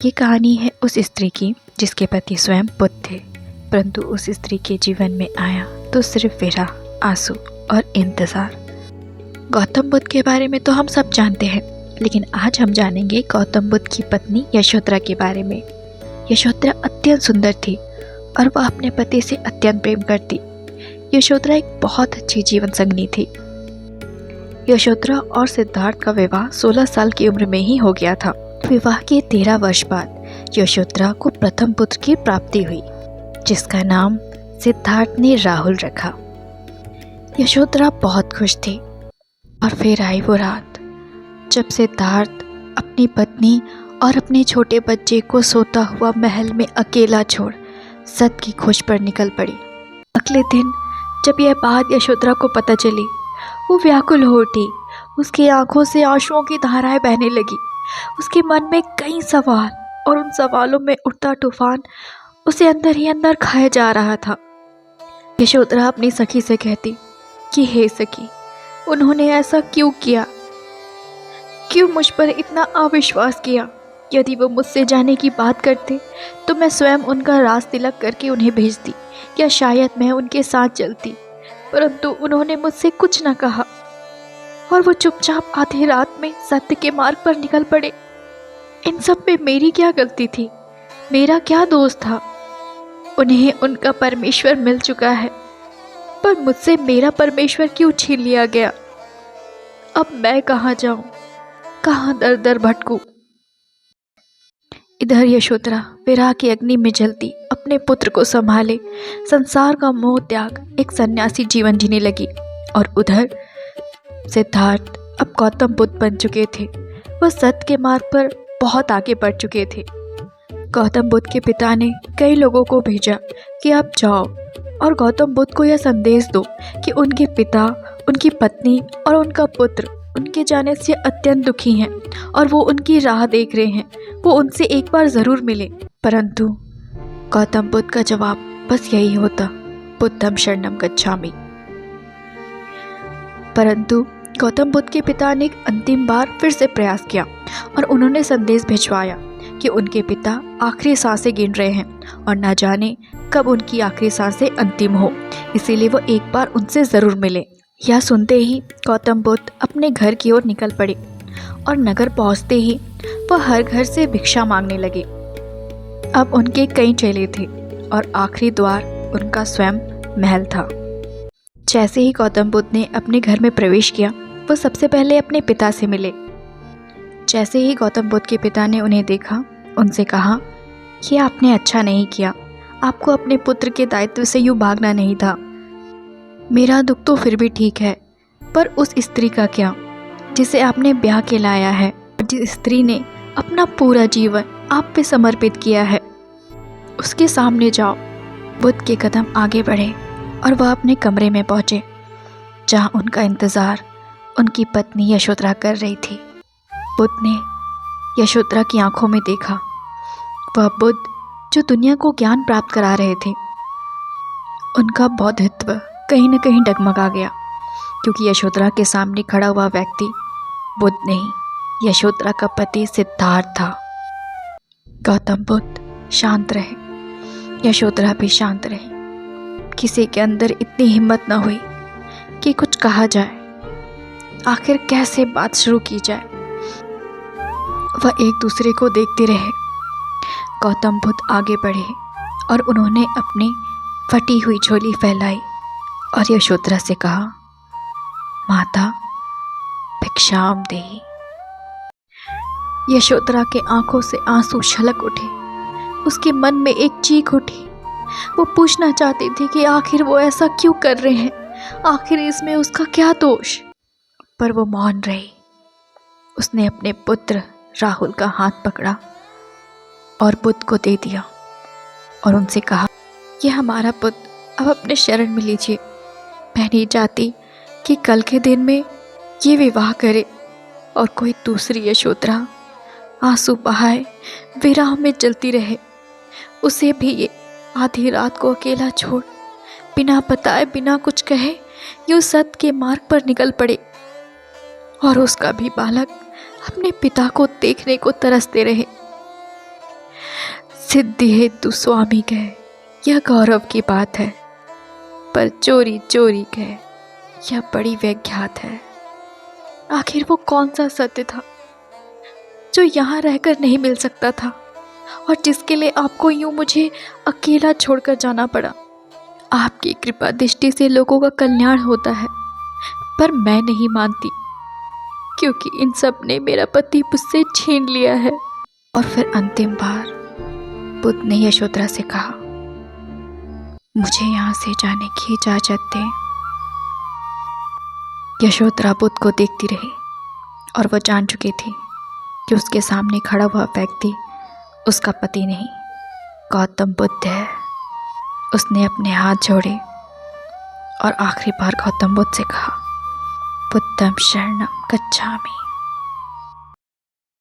ये कहानी है उस स्त्री की जिसके पति स्वयं बुद्ध थे, परंतु उस स्त्री के जीवन में आया तो सिर्फ विरह, आंसू और इंतज़ार। गौतम बुद्ध के बारे में तो हम सब जानते हैं, लेकिन आज हम जानेंगे गौतम बुद्ध की पत्नी यशोधरा के बारे में। यशोधरा अत्यंत सुंदर थी और वह अपने पति से अत्यंत प्रेम करती। यशोधरा एक बहुत अच्छी जीवन संगिनी थी। यशोधरा और सिद्धार्थ का विवाह 16 साल की उम्र में ही हो गया था। विवाह के 13 वर्ष बाद यशोधरा को प्रथम पुत्र की प्राप्ति हुई, जिसका नाम सिद्धार्थ ने राहुल रखा। यशोधरा बहुत खुश थी। और फिर आई वो रात जब सिद्धार्थ अपनी पत्नी और अपने छोटे बच्चे को सोता हुआ महल में अकेला छोड़ सत की खोज पर निकल पड़ी। अगले दिन जब यह बात यशोधरा को पता चली, वो व्याकुल हो उठी। उसकी आंखों से आंसुओं की धाराएं बहने लगी। उसके मन में कई सवाल और उन सवालों में उठता तूफान उसे अंदर ही अंदर खाया जा रहा था। यशोधरा अपनी सखी से कहती कि हे सखी, उन्होंने ऐसा क्यों किया? क्यों मुझ पर इतना अविश्वास किया? यदि वो मुझसे जाने की बात करते तो मैं स्वयं उनका राज तिलक करके उन्हें भेजती, या शायद मैं उनके साथ चलती, परंतु उन्होंने मुझसे कुछ न कहा और वो चुपचाप आधी रात में सत्य के मार्ग पर निकल पड़े। इन सब में मेरी क्या गलती थी? मेरा क्या दोष था? उन्हें उनका परमेश्वर मिल चुका है, पर मुझसे मेरा परमेश्वर क्यों छीन लिया गया? अब मैं कहाँ जाऊं, कहाँ दर दर भटकूं? इधर यशोधरा विरह की अग्नि में जलती अपने पुत्र को संभाले संसार का मोह त्याग एक सन्यासी जीवन जीने लगी। और उधर सिद्धार्थ अब गौतम बुद्ध बन चुके थे। वह सत्य के मार्ग पर बहुत आगे बढ़ चुके थे। गौतम बुद्ध के पिता ने कई लोगों को भेजा कि आप जाओ और गौतम बुद्ध को यह संदेश दो कि उनके पिता, उनकी पत्नी और उनका पुत्र उनके जाने से अत्यंत दुखी हैं और वो उनकी राह देख रहे हैं। वो उनसे एक बार ज़रूर मिले। परंतु गौतम बुद्ध का जवाब बस यही होता, बुद्धं शरणं गच्छामि। परंतु गौतम बुद्ध के पिता ने एक अंतिम बार फिर से प्रयास किया और उन्होंने संदेश भिजवाया कि उनके पिता आखिरी सांसें गिन रहे हैं और न जाने कब उनकी आखिरी सांसें अंतिम हो, इसीलिए वो एक बार उनसे ज़रूर मिले। यह सुनते ही गौतम बुद्ध अपने घर की ओर निकल पड़े और नगर पहुंचते ही वह हर घर से भिक्षा मांगने लगे। अब उनके कई चेले थे और आखिरी द्वार उनका स्वयं महल था। जैसे ही गौतम बुद्ध ने अपने घर में प्रवेश किया, वो सबसे पहले अपने पिता से मिले। जैसे ही गौतम बुद्ध के पिता ने उन्हें देखा, उनसे कहा कि आपने अच्छा नहीं किया, आपको अपने पुत्र के दायित्व से यूँ भागना नहीं था। मेरा दुख तो फिर भी ठीक है, पर उस स्त्री का क्या जिसे आपने ब्याह के लाया है, जिस स्त्री ने अपना पूरा जीवन आप पे समर्पित किया है, उसके सामने जाओ। बुद्ध के कदम आगे बढ़े और वह अपने कमरे में पहुँचे, जहाँ उनका इंतज़ार उनकी पत्नी यशोधरा कर रही थी। बुद्ध ने यशोधरा की आंखों में देखा, वह बुद्ध जो दुनिया को ज्ञान प्राप्त करा रहे थे। उनका बौद्धित्व कहीं न कहीं डगमगा गया, क्योंकि यशोधरा के सामने खड़ा हुआ व्यक्ति बुद्ध नहीं, यशोधरा का पति सिद्धार्थ था। गौतम बुद्ध शांत रहे, यशोधरा भी शांत रही। किसी के अंदर इतनी हिम्मत न हुई कि कुछ कहा जाए, आखिर कैसे बात शुरू की जाए। वह एक दूसरे को देखते रहे। गौतम बुद्ध आगे बढ़े और उन्होंने अपनी फटी हुई झोली फैलाई और यशोधरा से कहा, माता भिक्षाम देहि। यशोधरा के आंखों से आंसू छलक उठे। उसके मन में एक चीख उठी। वो पूछना चाहती थी कि आखिर वो ऐसा क्यों कर रहे हैं, आखिर इसमें उसका क्या दोष, पर वो मौन रही। उसने अपने पुत्र राहुल का हाथ पकड़ा और बुद्ध को दे दिया और उनसे कहा, यह हमारा पुत्र, अब अपने शरण में लीजिए। मैं नहीं चाहती कि कल के दिन में ये विवाह करे और कोई दूसरी यशोधरा आंसू बहाए विरह में जलती रहे। उसे भी ये आधी रात को अकेला छोड़ बिना बताए, बिना कुछ कहे यूँ सत्य के मार्ग पर निकल पड़े और उसका भी बालक अपने पिता को देखने को तरसते रहे। सिद्धि हेतु स्वामी कहे यह गौरव की बात है, पर चोरी चोरी कहे यह बड़ी व्याघात है। आखिर वो कौन सा सत्य था जो यहाँ रहकर नहीं मिल सकता था और जिसके लिए आपको यूं मुझे अकेला छोड़कर जाना पड़ा। आपकी कृपा दृष्टि से लोगों का कल्याण होता है, पर मैं नहीं मानती, क्योंकि इन सब ने मेरा पति मुझसे छीन लिया है। और फिर अंतिम बार बुद्ध ने यशोधरा से कहा, मुझे यहाँ से जाने की इजाजत दें। यशोधरा बुद्ध को देखती रही और वह जान चुकी थी कि उसके सामने खड़ा हुआ व्यक्ति उसका पति नहीं, गौतम बुद्ध है। उसने अपने हाथ जोड़े और आखिरी बार गौतम बुद्ध से कहा, बुद्धं शरणं गच्छामि।